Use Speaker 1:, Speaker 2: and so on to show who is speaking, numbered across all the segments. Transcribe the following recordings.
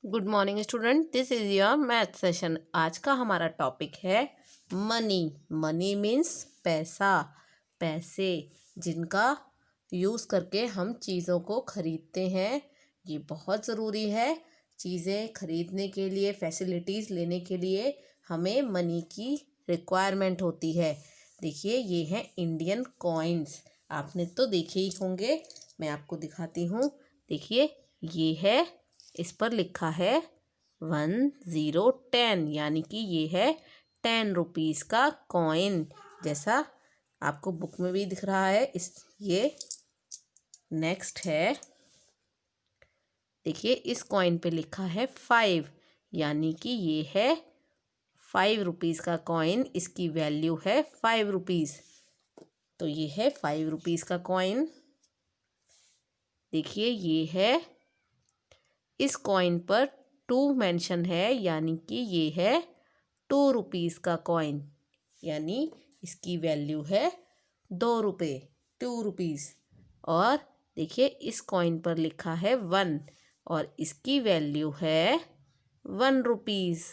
Speaker 1: Good morning student, this is your math session. आज का हमारा टॉपिक है मनी। मनी मीन्स पैसा, पैसे जिनका यूज़ करके हम चीज़ों को खरीदते हैं। ये बहुत ज़रूरी है। चीज़ें खरीदने के लिए, फैसिलिटीज़ लेने के लिए हमें मनी की रिक्वायरमेंट होती है। देखिए, ये हैं इंडियन कॉइन्स। आपने तो देखे ही होंगे, मैं आपको दिखाती हूँ। देखिए, ये है, इस पर लिखा है 1010, यानी कि ये है 10 रुपीज़ का कॉइन, जैसा आपको बुक में भी दिख रहा है। ये नेक्स्ट है, देखिए इस कॉइन पे लिखा है 5, यानी कि ये है 5 रुपीज़ का कॉइन। इसकी वैल्यू है 5 रुपीज़, तो ये है 5 रुपीज़ का कॉइन। देखिए, ये है, इस कॉइन पर 2 मेंशन है, यानी कि ये है 2 रुपीज़ का कॉइन, यानी इसकी वैल्यू है 2 रुपये, 2 रुपीज़। और देखिए, इस कॉइन पर लिखा है 1 और इसकी वैल्यू है 1 रुपीज़।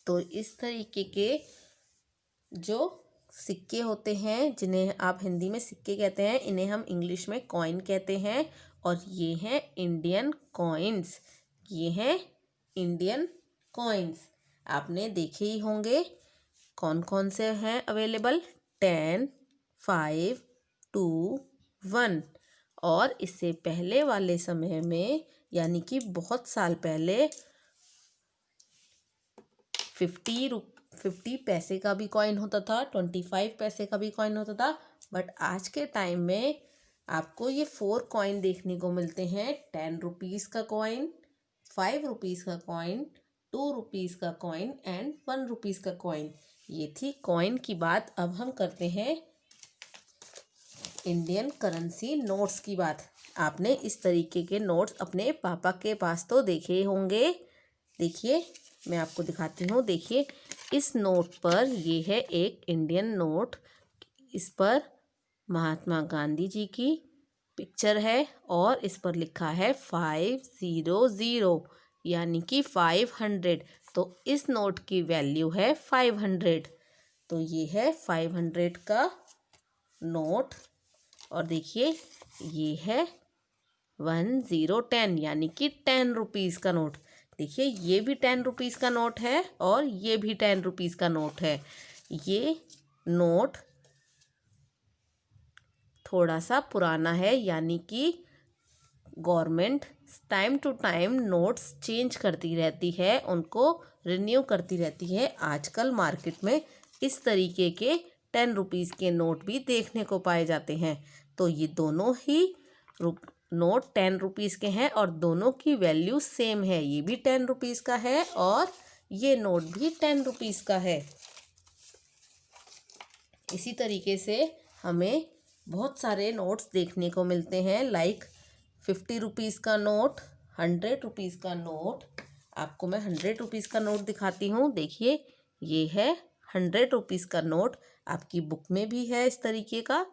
Speaker 1: तो इस तरीके के जो सिक्के होते हैं, जिन्हें आप हिंदी में सिक्के कहते हैं, इन्हें हम इंग्लिश में कॉइन कहते हैं। और ये हैं इंडियन कॉइन्स। ये हैं इंडियन कॉइन्स। आपने देखे ही होंगे कौन कौन से हैं अवेलेबल। 10, 5, 2, 1। और इससे पहले वाले समय में, यानी कि बहुत साल पहले, 50 पैसे का भी कॉइन होता था, 25 पैसे का भी कॉइन होता था। बट आज के टाइम में आपको ये 4 कॉइन देखने को मिलते हैं। 10 रुपीज़ का कॉइन, 5 रुपीज़ का कॉइन, 2 रुपीज़ का कॉइन एंड 1 रुपीज़ का कॉइन। ये थी कॉइन की बात। अब हम करते हैं इंडियन करेंसी नोट्स की बात। आपने इस तरीके के नोट्स अपने पापा के पास तो देखे होंगे। देखिए, मैं आपको दिखाती हूँ। देखिए, इस नोट पर, ये है एक इंडियन नोट। इस पर महात्मा गांधी जी की पिक्चर है और इस पर लिखा है 500, यानी कि 500। तो इस नोट की वैल्यू है 500। तो ये है 500 का नोट। और देखिए, ये है 1010, यानी कि 10 रुपीज़ का नोट। देखिए, ये भी 10 रुपीज़ का नोट है और ये भी 10 रुपीज़ का नोट है। ये नोट थोड़ा सा पुराना है, यानी कि government time to time notes change करती रहती है, उनको रिन्यू करती रहती है। आजकल मार्केट में इस तरीके के 10 रुपीज़ के नोट भी देखने को पाए जाते हैं। तो ये दोनों ही नोट 10 रुपीज़ के हैं और दोनों की वैल्यू सेम है। ये भी 10 रुपीज़ का है और ये नोट भी 10 रुपीज़ का है। इसी तरीके से हमें बहुत सारे नोट्स देखने को मिलते हैं, लाइक 50 रुपीज़ का नोट, 100 रुपीज़ का नोट। आपको मैं 100 रुपीज़ का नोट दिखाती हूँ। देखिए, ये है 100 रुपीज़ का नोट। आपकी बुक में भी है इस तरीके का।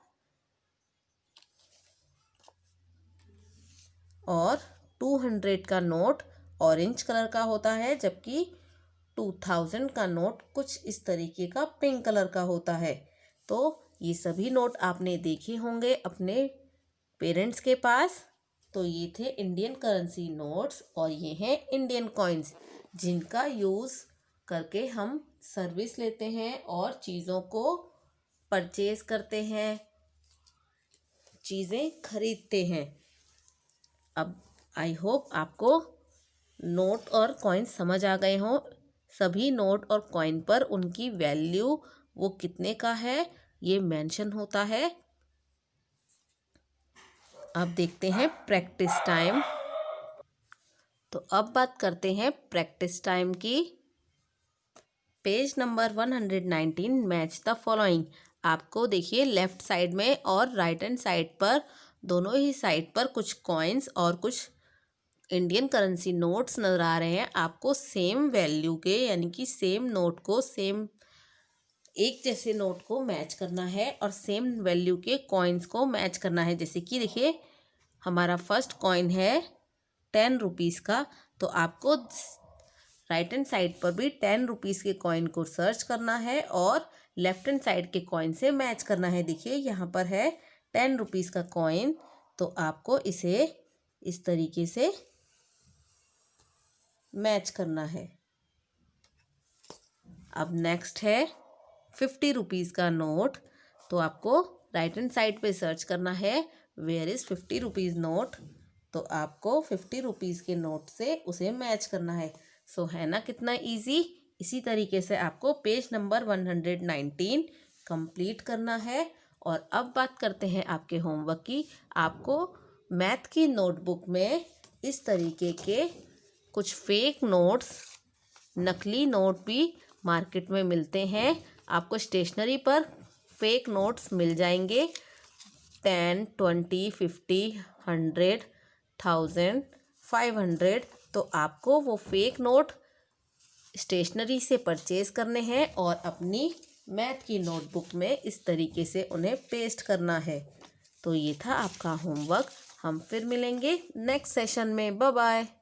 Speaker 1: और 200 का नोट ऑरेंज कलर का होता है, जबकि 2000 का नोट कुछ इस तरीके का पिंक कलर का होता है। तो ये सभी नोट आपने देखे होंगे अपने पेरेंट्स के पास। तो ये थे इंडियन करेंसी नोट्स और ये हैं इंडियन कॉइन्स, जिनका यूज़ करके हम सर्विस लेते हैं और चीज़ों को परचेज करते हैं, चीज़ें खरीदते हैं। अब आई होप आपको नोट और कॉइन समझ आ गए हों। सभी नोट और कॉइन पर उनकी वैल्यू, वो कितने का है, ये मेंशन होता है। अब देखते हैं प्रैक्टिस टाइम। तो अब बात करते हैं प्रैक्टिस टाइम की। Page number 119, match the following. आपको देखिए, लेफ्ट साइड में और राइट हैंड साइड पर, दोनों ही साइड पर कुछ कॉइन्स और कुछ इंडियन करेंसी नोट्स नज़र आ रहे हैं। आपको सेम वैल्यू के, यानी कि सेम नोट को, सेम एक जैसे नोट को मैच करना है और सेम वैल्यू के कॉइन्स को मैच करना है। जैसे कि देखिए, हमारा फर्स्ट कॉइन है 10 रुपीज़ का, तो आपको राइट हैंड साइड पर भी 10 रुपीज़ के कॉइन को सर्च करना है और लेफ्ट हैंड साइड के कॉइन से मैच करना है। देखिए यहाँ पर है 10 रुपीज़ का कॉइन, तो आपको इसे इस तरीके से मैच करना है। अब नेक्स्ट है 50 रुपीज़ का नोट, तो आपको राइट हैंड साइड पे सर्च करना है वेयर इज़ 50 रुपीज़ नोट, तो आपको 50 रुपीज़ के नोट से उसे मैच करना है। सो है ना कितना इजी। इसी तरीके से आपको पेज नंबर 119 कंप्लीट करना है। और अब बात करते हैं आपके होमवर्क की। आपको मैथ की नोटबुक में इस तरीके के कुछ फेक नोट्स, नकली नोट भी मार्केट में मिलते हैं। आपको स्टेशनरी पर फेक नोट्स मिल जाएंगे 10, 20, 50, 100, 1000, 500। तो आपको वो फेक नोट स्टेशनरी से परचेज़ करने हैं और अपनी मैथ की नोटबुक में इस तरीके से उन्हें पेस्ट करना है। तो ये था आपका होमवर्क। हम फिर मिलेंगे नेक्स्ट सेशन में। Bye bye.